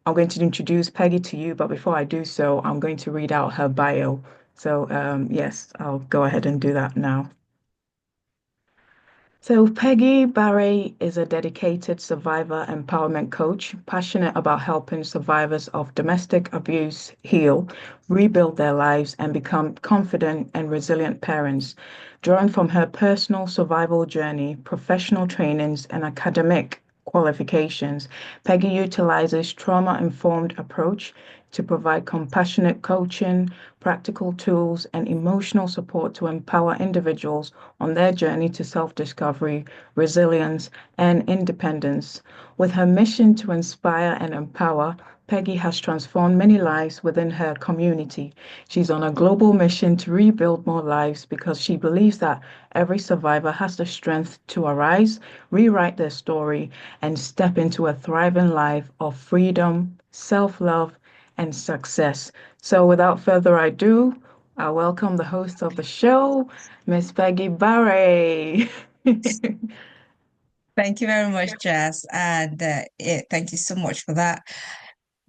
I'm going to introduce Peggy to you, but before I do so, I'm going to read out her bio. So, yes, I'll go ahead and do that now. So, Peggy Bareh is a dedicated survivor empowerment coach, passionate about helping survivors of domestic abuse heal, rebuild their lives, and become confident and resilient parents. Drawing from her personal survival journey, professional trainings, and academic qualifications, Peggy utilizes trauma-informed approach to provide compassionate coaching, practical tools, and emotional support to empower individuals on their journey to self-discovery, resilience, and independence. With her mission to inspire and empower, Peggy has transformed many lives within her community. She's on a global mission to rebuild more lives because she believes that every survivor has the strength to arise, rewrite their story, and step into a thriving life of freedom, self-love, and success. So, without further ado, I welcome the host of the show, Miss Peggy Barre. Thank you very much, Jazz. And thank you so much for that.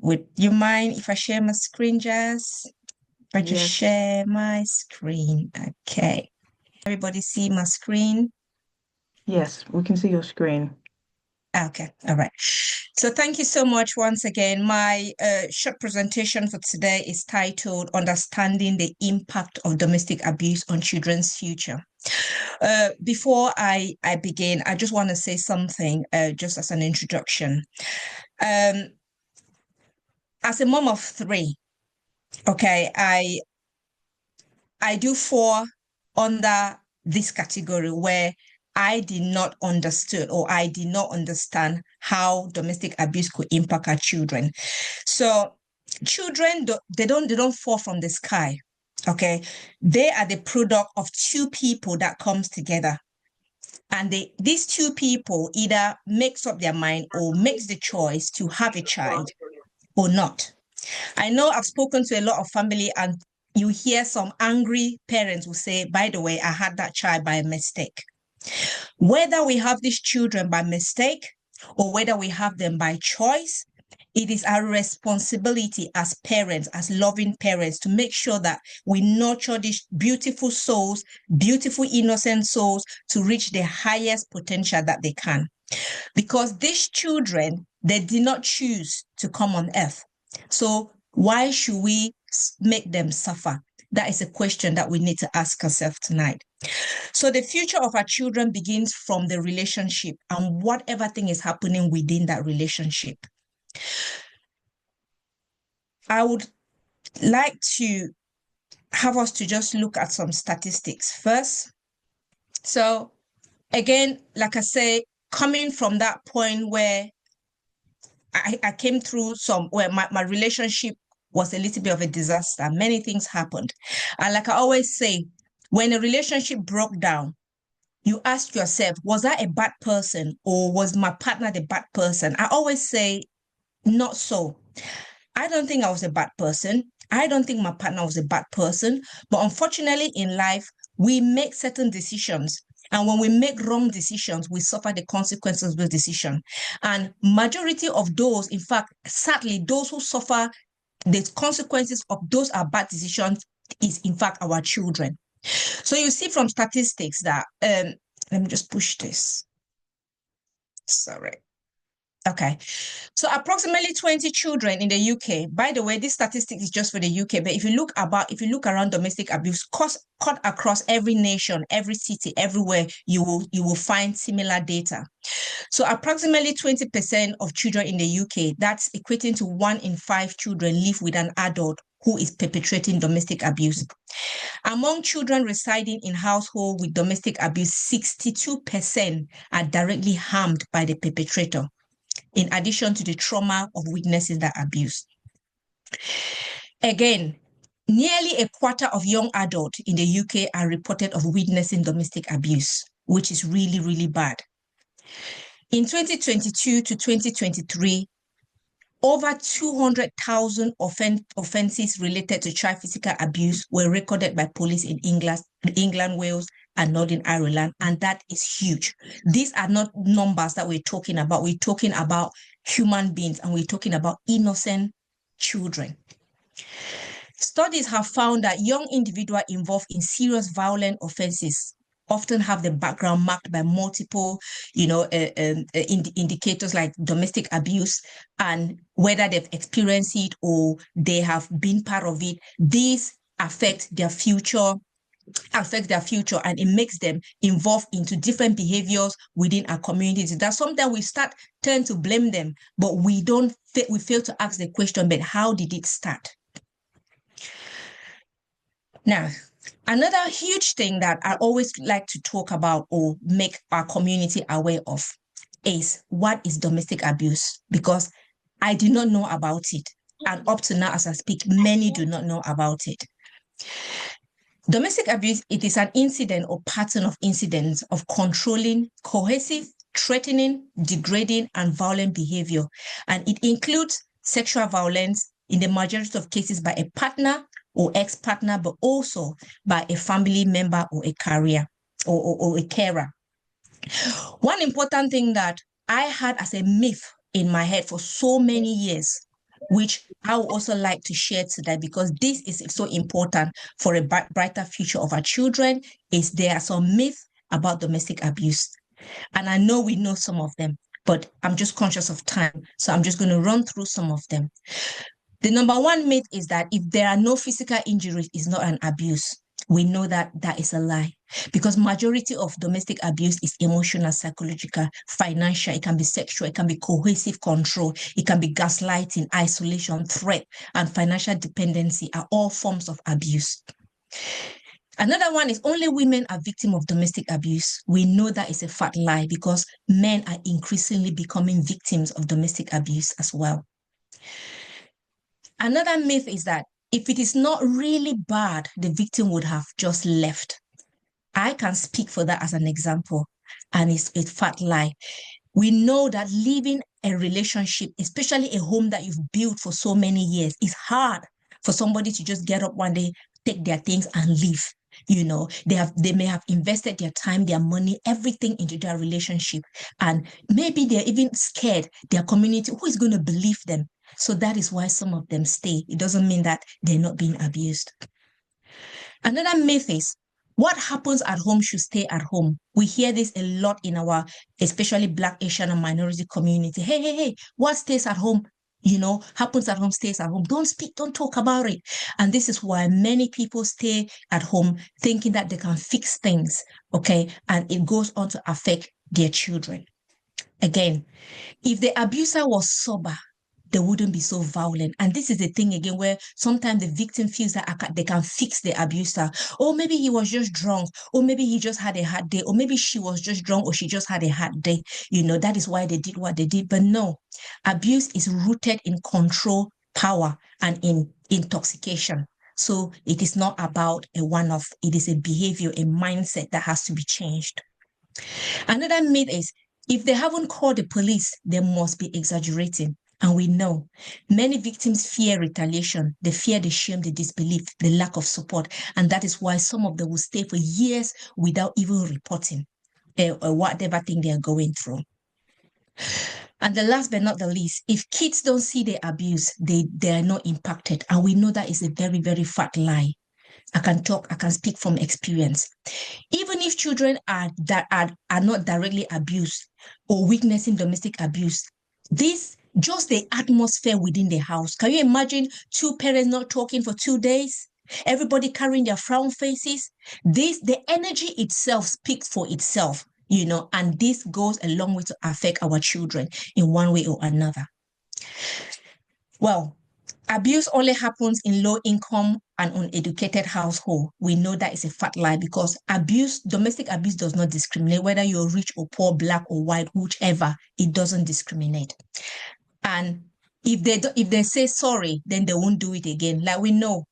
Would you mind if I share my screen, Jazz? If I just Yes, share my screen. Okay. Everybody see my screen? yes, we can see your screen. Okay. All right. So thank you so much once again. My short presentation for today is titled Understanding the Impact of Domestic Abuse on Children's Future. Before I begin, I just want to say something just as an introduction. Um, as a mom of three, okay, I do fall under this category where I did not understood or I did not understand how domestic abuse could impact our children. So children they don't fall from the sky. Okay. They are the product of two people that comes together. And these two people either makes up their mind or makes the choice to have a child or not. I know I've spoken to a lot of family and you hear some angry parents who say, by the way, I had that child by mistake. Whether we have these children by mistake or whether we have them by choice, it is our responsibility as parents, as loving parents, to make sure that we nurture these beautiful souls, beautiful innocent souls to reach the highest potential that they can. Because these children, they did not choose to come on earth. So why should we make them suffer? That is a question that we need to ask ourselves tonight. So the future of our children begins from the relationship and whatever thing is happening within that relationship. I would like to have us to just look at some statistics first. So again, like I say, coming from that point where I came through where my relationship was a little bit of a disaster. Many things happened. And like I always say, when a relationship broke down, you ask yourself, was I a bad person or was my partner the bad person? I always say, not so. I don't think I was a bad person. I don't think my partner was a bad person. But unfortunately, in life, we make certain decisions. And when we make wrong decisions, we suffer the consequences of those decisions. And majority of those, in fact, sadly, those who suffer the consequences of those are bad decisions is, in fact, our children. So you see from statistics that, let me just push this. Sorry. Okay. So approximately 20 children in the UK. By the way, this statistic is just for the UK, but if you look around domestic abuse, cut across every nation, every city, everywhere, you will find similar data. So approximately 20% of children in the UK, that's equating to 1 in 5 children live with an adult who is perpetrating domestic abuse. Among children residing in households with domestic abuse, 62% are directly harmed by the perpetrator, in addition to the trauma of witnessing that abuse. Again, nearly a quarter of young adults in the UK are reported of witnessing domestic abuse, which is really, really bad. In 2022 to 2023, over 200,000 offenses related to child physical abuse were recorded by police in England, Wales, and Northern Ireland, and that is huge. These are not numbers that we're talking about. We're talking about human beings, and we're talking about innocent children. Studies have found that young individuals involved in serious violent offenses often have the background marked by multiple, indicators like domestic abuse, and whether they've experienced it or they have been part of it, these affect their future, and it makes them involved into different behaviors within our communities. That sometimes we tend to blame them, but we fail to ask the question, but how did it start? Now, another huge thing that I always like to talk about or make our community aware of is what is domestic abuse, because I did not know about it. And up to now, as I speak, many do not know about it. Domestic abuse, it is an incident or pattern of incidents of controlling, coercive, threatening, degrading, and violent behavior. And it includes sexual violence in the majority of cases by a partner or ex-partner, but also by a family member or a carer or a carer. One important thing that I had as a myth in my head for so many years, which I would also like to share today, because this is so important for a brighter future of our children, is there are some myths about domestic abuse. And I know we know some of them, but I'm just conscious of time. So I'm just going to run through some of them. The number one myth is that if there are no physical injuries, it's not an abuse. We know that that is a lie, because majority of domestic abuse is emotional, psychological, financial. It can be sexual, it can be coercive control, it can be gaslighting, isolation, threat, and financial dependency are all forms of abuse. Another one is only women are victims of domestic abuse. We know that is a fat lie, because men are increasingly becoming victims of domestic abuse as well. Another myth is that if it is not really bad, the victim would have just left. I can speak for that as an example, and it's a fat lie. We know that living a relationship, especially a home that you've built for so many years, is hard for somebody to just get up one day, take their things and leave. They may have invested their time, their money, everything into their relationship, and maybe they're even scared their community, who is going to believe them? So that is why some of them stay. It doesn't mean that they're not being abused. Another myth is what happens at home should stay at home. We hear this a lot in our, especially Black, Asian, and minority community. Hey, what stays at home, happens at home stays at home. Don't speak, don't talk about it. And this is why many people stay at home thinking that they can fix things, okay? And it goes on to affect their children. Again, if the abuser was sober, they wouldn't be so violent. And this is the thing again, where sometimes the victim feels that they can fix the abuser. Or maybe he was just drunk, or maybe he just had a hard day, or maybe she was just drunk, or she just had a hard day. That is why they did what they did. But no, abuse is rooted in control, power, and in intoxication. So it is not about a one-off. It is a behavior, a mindset that has to be changed. Another myth is if they haven't called the police, they must be exaggerating. And we know many victims fear retaliation. They fear the shame, the disbelief, the lack of support. And that is why some of them will stay for years without even reporting whatever thing they are going through. And the last but not the least, if kids don't see the abuse, they are not impacted. And we know that is a very, very fat lie. I can speak from experience. Even if children are not directly abused or witnessing domestic abuse, just the atmosphere within the house. Can you imagine two parents not talking for 2 days? Everybody carrying their frown faces. The energy itself speaks for itself, and this goes a long way to affect our children in one way or another. Well, abuse only happens in low-income and uneducated household. We know that is a fat lie, because domestic abuse does not discriminate, whether you're rich or poor, Black or white, whichever, it doesn't discriminate. And if they say sorry, then they won't do it again. Like we know,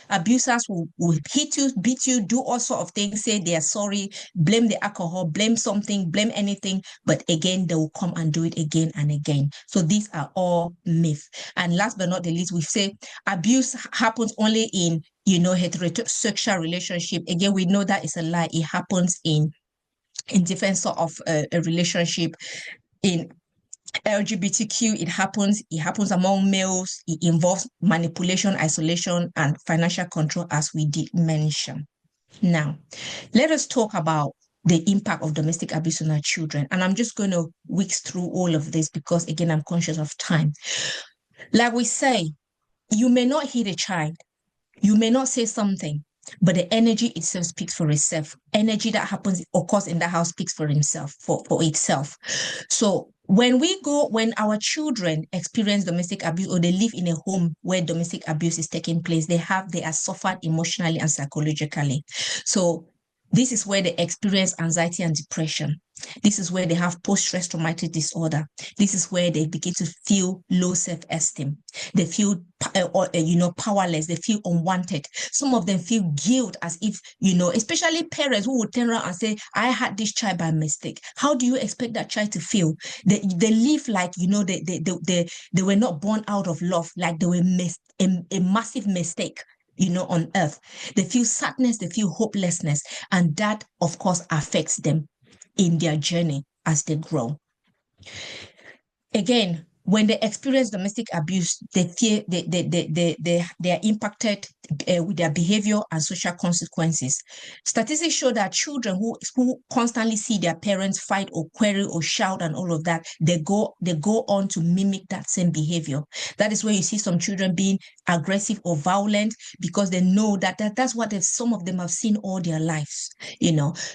abusers will hit you, beat you, do all sorts of things, say they are sorry, blame the alcohol, blame something, blame anything, but again, they will come and do it again and again. So these are all myths. And last but not the least, we say abuse happens only in, heterosexual relationship. Again, we know that is a lie. It happens in different sort of a relationship, in LGBTQ, it happens among males. It involves manipulation, isolation, and financial control, as we did mention. Now, let us talk about the impact of domestic abuse on our children. And I'm just going to whisk through all of this because, again, I'm conscious of time. Like we say, you may not hit a child, you may not say something, but the energy itself speaks for itself. Energy that happens, occurs in the house speaks for himself, for itself. So when our children experience domestic abuse or they live in a home where domestic abuse is taking place, they are suffered emotionally and psychologically. So this is where they experience anxiety and depression. This is where they have post-stress traumatic disorder. This is where they begin to feel low self-esteem. They feel, powerless. They feel unwanted. Some of them feel guilt, as if, especially parents who would turn around and say, I had this child by mistake. How do you expect that child to feel? They live like, they were not born out of love, like they were a massive mistake, on earth. They feel sadness, they feel hopelessness, and that, of course, affects them in their journey as they grow. Again, when they experience domestic abuse, they are impacted with their behavior and social consequences. Statistics show that children who constantly see their parents fight or quarrel or shout and all of that, they go on to mimic that same behavior. That is where you see some children being aggressive or violent because they know that's what some of them have seen all their lives.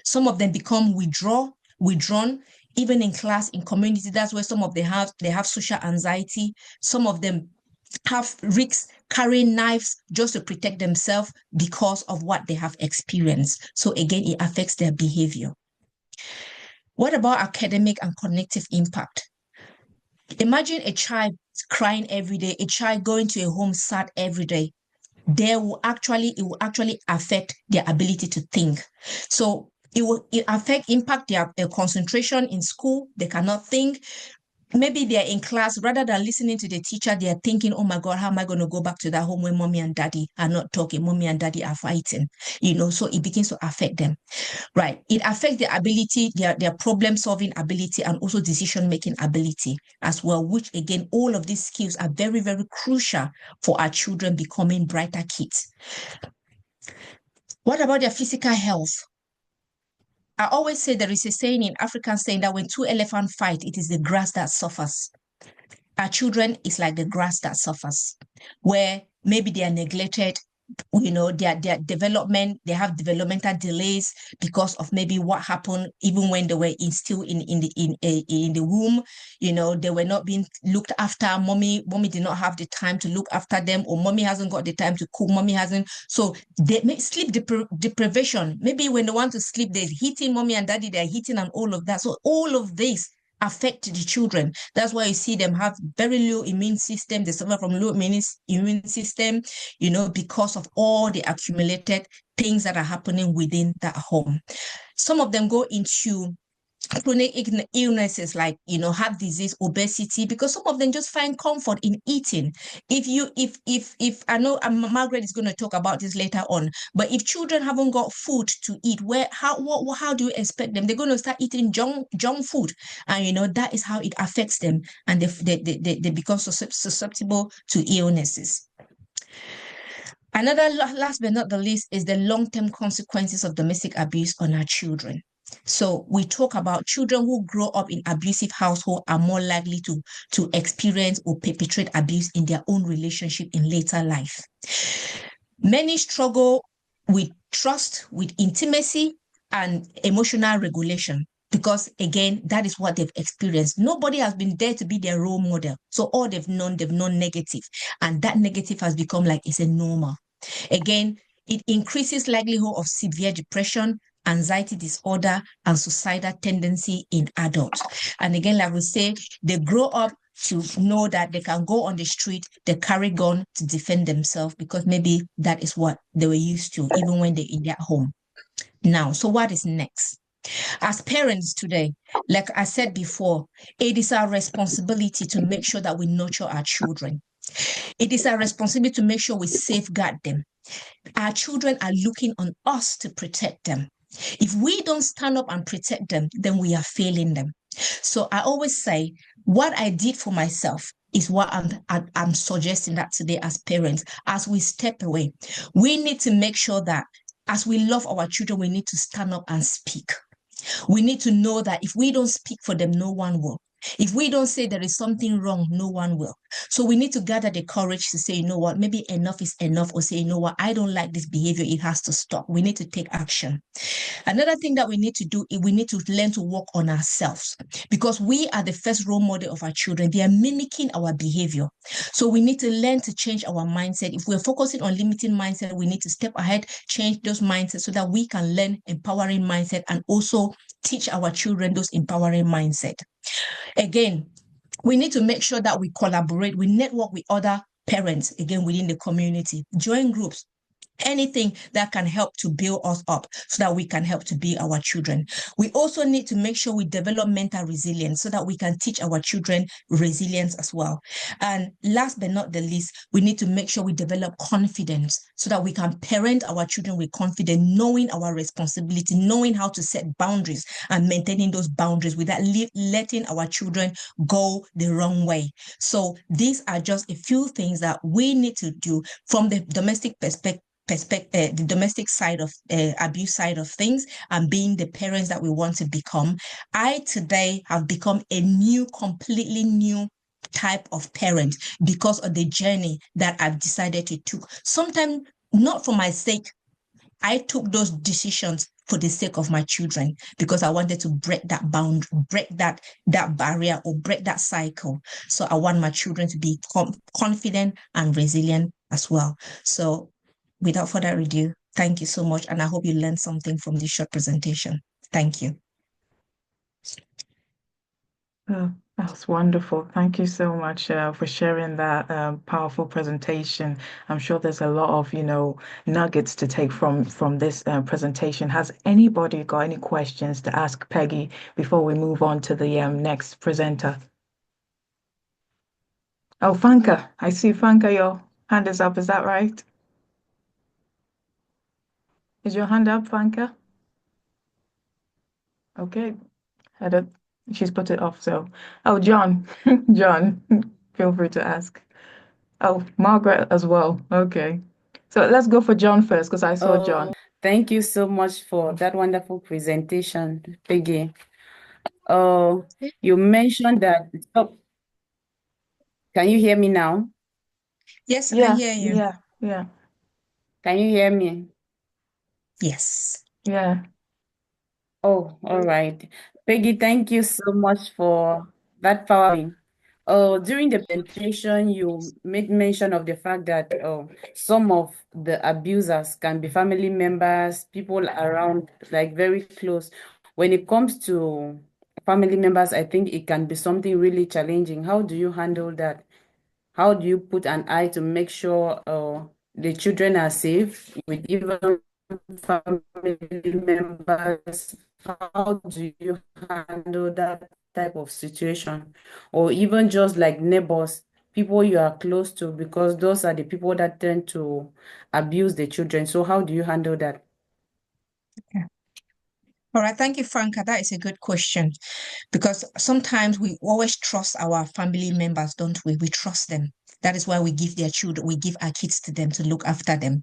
Some of them become withdrawn. Even in class, in community, that's where some of them have social anxiety. Some of them have risks carrying knives just to protect themselves because of what they have experienced. So again, it affects their behavior. What about academic and cognitive impact? Imagine a child crying every day, a child going to a home sad every day. It will actually affect their ability to think. So it will impact their concentration in school. They cannot think. Maybe they're in class, rather than listening to the teacher, they're thinking, oh my God, how am I going to go back to that home when mommy and daddy are not talking, mommy and daddy are fighting, so it begins to affect them, right? It affects their ability, their problem-solving ability, and also decision-making ability as well, which again, all of these skills are very, very crucial for our children becoming brighter kids. What about their physical health? I always say there is a saying in African saying that when two elephants fight, it is the grass that suffers. Our children is like the grass that suffers, where maybe they are neglected, their development, they have developmental delays because of maybe what happened even when they were still in the womb. They were not being looked after. Mommy did not have the time to look after them, or mommy hasn't got the time to cook. Mommy hasn't. So they sleep deprivation. Maybe when they want to sleep, they're hitting mommy and daddy. They're hitting and all of that. So all of this affect the children. That's why you see them have very low immune system. They suffer from low immune system, because of all the accumulated things that are happening within that home. Some of them go into chronic illnesses like, heart disease, obesity, because some of them just find comfort in eating. If I know Margaret is going to talk about this later on, but if children haven't got food to eat, how do you expect them? They're going to start eating junk food, and that is how it affects them, and they become susceptible to illnesses. Another, last but not the least, is the long-term consequences of domestic abuse on our children. So we talk about children who grow up in abusive households are more likely to experience or perpetrate abuse in their own relationship in later life. Many struggle with trust, with intimacy, and emotional regulation. Because again, that is what they've experienced. Nobody has been there to be their role model. So all they've known negative. And that negative has become like it's a normal. Again, it increases likelihood of severe depression, anxiety disorder, and suicidal tendency in adults. And again, like we say, they grow up to know that they can go on the street, they carry gun to defend themselves because maybe that is what they were used to, even when they're in their home. Now, so what is next? As parents today, like I said before, it is our responsibility to make sure that we nurture our children. It is our responsibility to make sure we safeguard them. Our children are looking on us to protect them. If we don't stand up and protect them, then we are failing them. So I always say, what I did for myself is what I'm suggesting that today as parents, as we step away, we need to make sure that as we love our children, we need to stand up and speak. We need to know that if we don't speak for them, no one will. If we don't say there is something wrong, no one will. So we need to gather the courage to say, you know what, maybe enough is enough, or say, you know what, I don't like this behavior. It has to stop. We need to take action. Another thing that we need to do is we need to learn to work on ourselves, because we are the first role model of our children. They are mimicking our behavior. So we need to learn to change our mindset. If we're focusing on limiting mindset, we need to step ahead, change those mindsets so that we can learn empowering mindset and also teach our children those empowering mindset. Again, we need to make sure that we collaborate, we network with other parents, again, within the community, join groups, anything that can help to build us up so that we can help to build our children. We also need to make sure we develop mental resilience so that we can teach our children resilience as well. And last but not the least, we need to make sure we develop confidence so that we can parent our children with confidence, knowing our responsibility, knowing how to set boundaries and maintaining those boundaries without letting our children go the wrong way. So these are just a few things that we need to do from the domestic perspective, the domestic side of abuse side of things, and being the parents that we want to become. I today have become a completely new type of parent because of the journey that I've decided to take. Sometimes not for my sake. I took those decisions for the sake of my children because I wanted to break that boundary, break that barrier, or break that cycle. So I want my children to be confident and resilient as well. So without further ado, thank you so much. And I hope you learned something from this short presentation. Thank you. Oh, that was wonderful. Thank you so much for sharing that powerful presentation. I'm sure there's a lot of, nuggets to take from this presentation. Has anybody got any questions to ask Peggy before we move on to the next presenter? Oh, Fanka, I see Fanka, your hand is up. Is that right? Is your hand up, Fanka? Okay, I don't, she's put it off. So, oh, John, John, feel free to ask. Oh, Margaret as well. Okay. So let's go for John first because I saw John. Oh, thank you so much for that wonderful presentation, Peggy. Oh, you mentioned that. Oh, can you hear me now? Yes, I can Yeah, hear you. yeah. Can you hear me? Yes. Yeah. Oh, all right. Peggy, thank you so much for that power. During the presentation, you made mention of the fact that some of the abusers can be family members, people around, like very close. When it comes to family members, I think it can be something really challenging. How do you handle that? How do you put an eye to make sure the children are safe with even family members? How do you handle that type of situation? Or even just like neighbors, people you are close to, because those are the people that tend to abuse the children. So how do you handle that? Okay. All right. Thank you, Franca. That is a good question, because sometimes we always trust our family members, don't we? We trust them. That is why we give their children, we give our kids to them to look after them,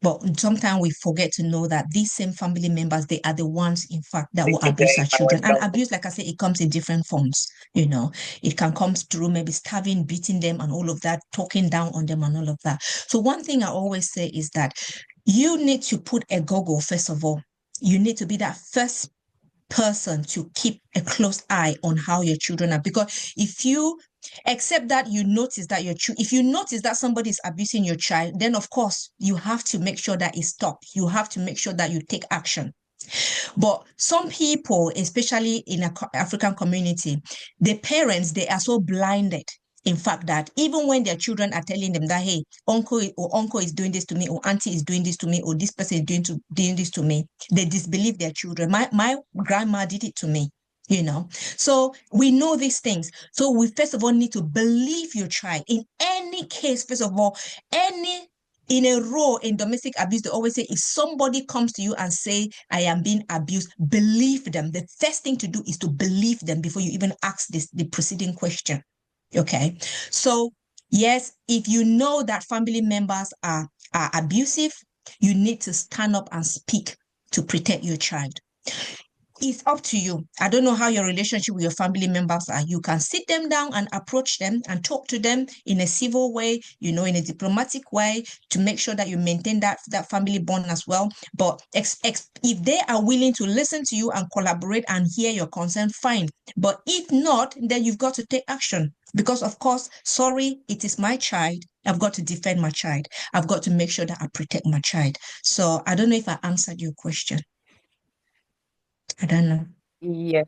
But sometimes we forget to know that these same family members, they are the ones, in fact, that will abuse our children. And abuse, like I said, it comes in different forms. It can come through maybe starving, beating them, and all of that, talking down on them, and all of that. So one thing I always say is that you need to put a goggle, first of all. You need to be that first person to keep a close eye on how your children are, because if you accept that you notice that if you notice that somebody is abusing your child, then of course you have to make sure that it stops. You have to make sure that you take action. But some people, especially in an African community, the parents, they are so blinded. In fact, that even when their children are telling them that, hey, uncle is doing this to me, or auntie is doing this to me, or this person is doing this to me, they disbelieve their children. My grandma did it to me. So we know these things. So we first of all need to believe your child in any case. First of all, any in a role in domestic abuse, they always say if somebody comes to you and say, I am being abused, believe them. The first thing to do is to believe them before you even ask the preceding question. Okay. So yes, if you know that family members are abusive, you need to stand up and speak to protect your child. It's up to you. I don't know how your relationship with your family members are. You can sit them down and approach them and talk to them in a civil way, in a diplomatic way, to make sure that you maintain that family bond as well. But if they are willing to listen to you and collaborate and hear your concern, fine. But if not, then you've got to take action. Because of course, sorry, it is my child. I've got to defend my child. I've got to make sure that I protect my child. So I don't know if I answered your question. I don't know. Yes.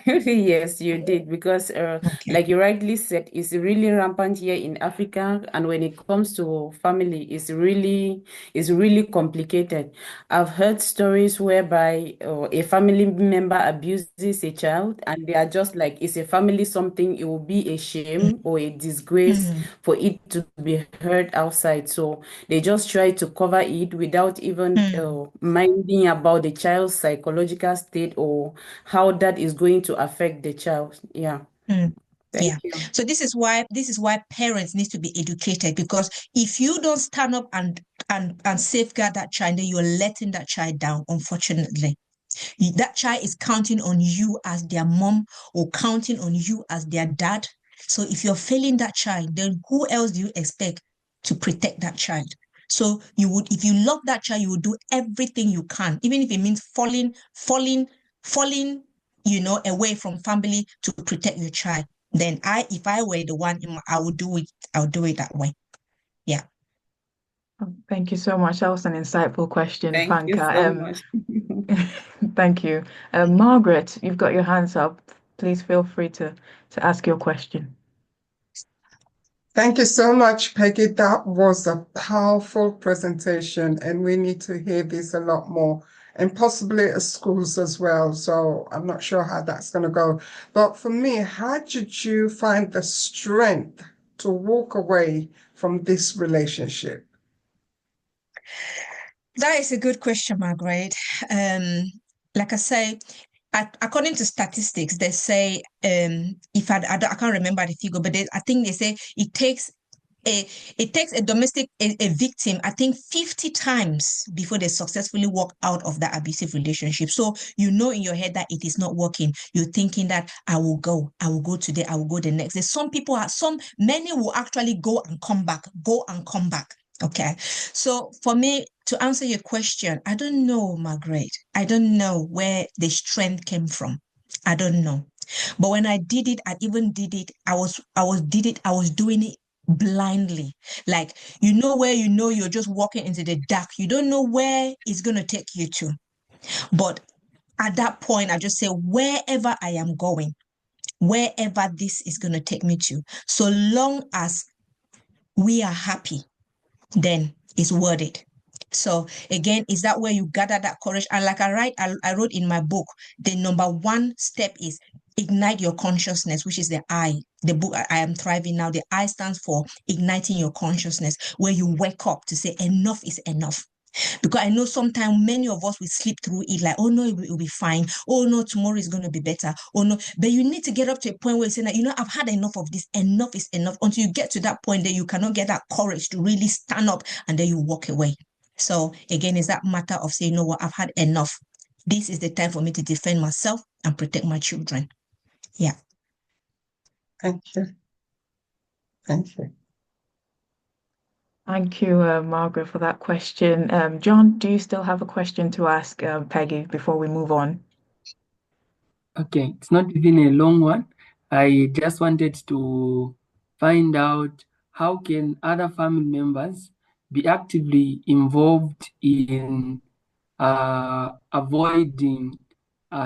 Yes, you did, because Okay. like you rightly said, it's really rampant here in Africa, and when it comes to family, it's really complicated. I've heard stories whereby a family member abuses a child, and they are just like, it's a family something, it will be a shame or a disgrace for it to be heard outside. So they just try to cover it without even minding about the child's psychological state or how that is going to affect the child. Yeah. Yeah. Thank you. So this is why parents need to be educated, because if you don't stand up and safeguard that child, then you're letting that child down, unfortunately. That child is counting on you as their mom or counting on you as their dad. So if you're failing that child, then who else do you expect to protect that child? So if you love that child, you will do everything you can, even if it means falling, away from family to protect your child. Then if I were the one, I would do it. I would do it that way. Yeah. Thank you so much. That was an insightful question, Thank you Fanka. so much. Thank you. Margaret, you've got your hands up. Please feel free to ask your question. Thank you so much, Peggy. That was a powerful presentation, and we need to hear this a lot more, and possibly at schools as well. So I'm not sure how that's going to go. But for me, how did you find the strength to walk away from this relationship? That is a good question, Margaret. Like I say, according to statistics, they say if I can't remember the figure, but I think they say it takes a domestic a victim, I think 50 times before they successfully walk out of that abusive relationship. So you know in your head that it is not working. You're thinking that I will go today, I will go the next day. Many will actually go and come back. Okay. So for me, to answer your question, I don't know, Margaret. I don't know where the strength came from. I don't know. But when I did it, I was doing it blindly. Like, where you're just walking into the dark. You don't know where it's going to take you to. But at that point, I just say, wherever I am going, wherever this is going to take me to, so long as we are happy, then it's worth it. So again, is that where you gather that courage? And like I wrote in my book, the number one step is ignite your consciousness, which is the I. The book I Am Thriving Now, the I stands for igniting your consciousness, where you wake up to say enough is enough. Because I know sometimes many of us will sleep through it like, oh no, it will be fine. Oh no, tomorrow is going to be better. Oh no. But you need to get up to a point where you say that, I've had enough of this. Enough is enough. Until you get to that point that you cannot get that courage to really stand up, and then you walk away. So again, it's that matter of saying, you know what, I've had enough. This is the time for me to defend myself and protect my children. Yeah. Thank you. Thank you. Thank you, Margaret, for that question. John, do you still have a question to ask Peggy before we move on? Okay, it's not even a long one. I just wanted to find out how can other family members be actively involved in avoiding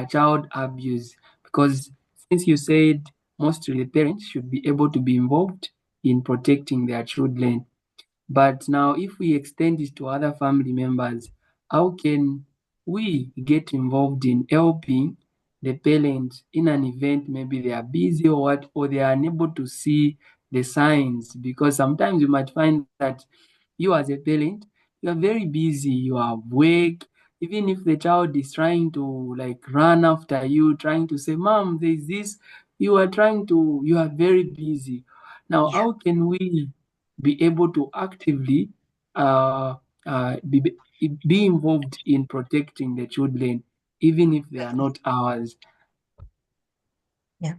child abuse, because since you said mostly the parents should be able to be involved in protecting their children. But now if we extend it to other family members, how can we get involved in helping the parents in an event? Maybe they are busy or what, or they are unable to see the signs, because sometimes you might find that you as a parent, you are very busy, you are awake. Even if the child is trying to like run after you, trying to say, Mom, there's this, you are very busy. Now, Yeah. how can we be able to actively uh, be involved in protecting the children, even if they are not ours? Yeah.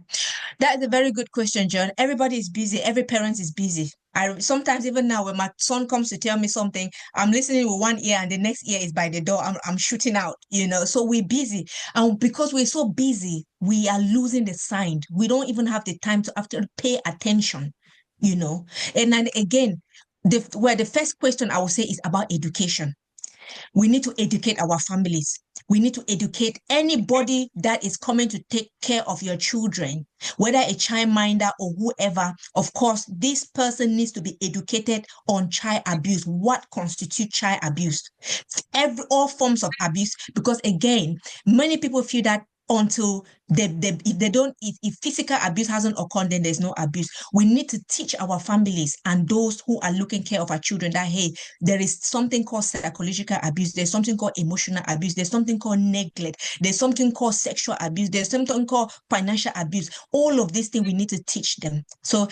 That is a very good question, John. Everybody is busy. Every parent is busy. I sometimes even now when my son comes to tell me something, I'm listening with one ear and the next ear is by the door. I'm shooting out, So we're busy. And because we're so busy, we are losing the sign. We don't even have the time to have to pay attention, And then again, the first question I would say is about education. We need to educate our families. We need to educate anybody that is coming to take care of your children, whether a childminder or whoever. Of course, this person needs to be educated on child abuse. What constitutes child abuse? All forms of abuse, because again, many people feel that until if physical abuse hasn't occurred, then there's no abuse. We need to teach our families and those who are looking care of our children that, hey, there is something called psychological abuse, there's something called emotional abuse, there's something called neglect, there's something called sexual abuse, there's something called financial abuse. All of these things we need to teach them. So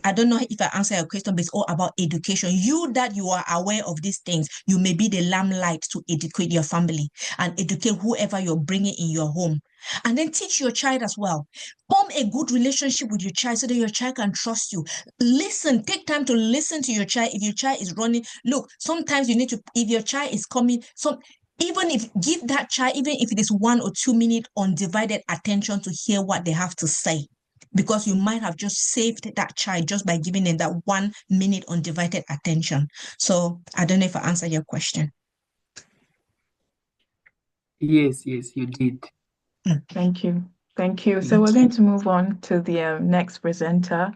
I don't know if I answer your question, but it's all about education. That you are aware of these things, you may be the lamplight to educate your family and educate whoever you're bringing in your home. And then teach your child as well. Form a good relationship with your child so that your child can trust you. Listen, take time to listen to your child. If your child is running, look, sometimes you need to, if your child is coming, even if give that child, even if it is 1 or 2 minutes undivided attention to hear what they have to say, because you might have just saved that child just by giving them that 1 minute undivided attention. So I don't know if I answered your question. Yes, you did. Thank you. So we're going to move on to the next presenter.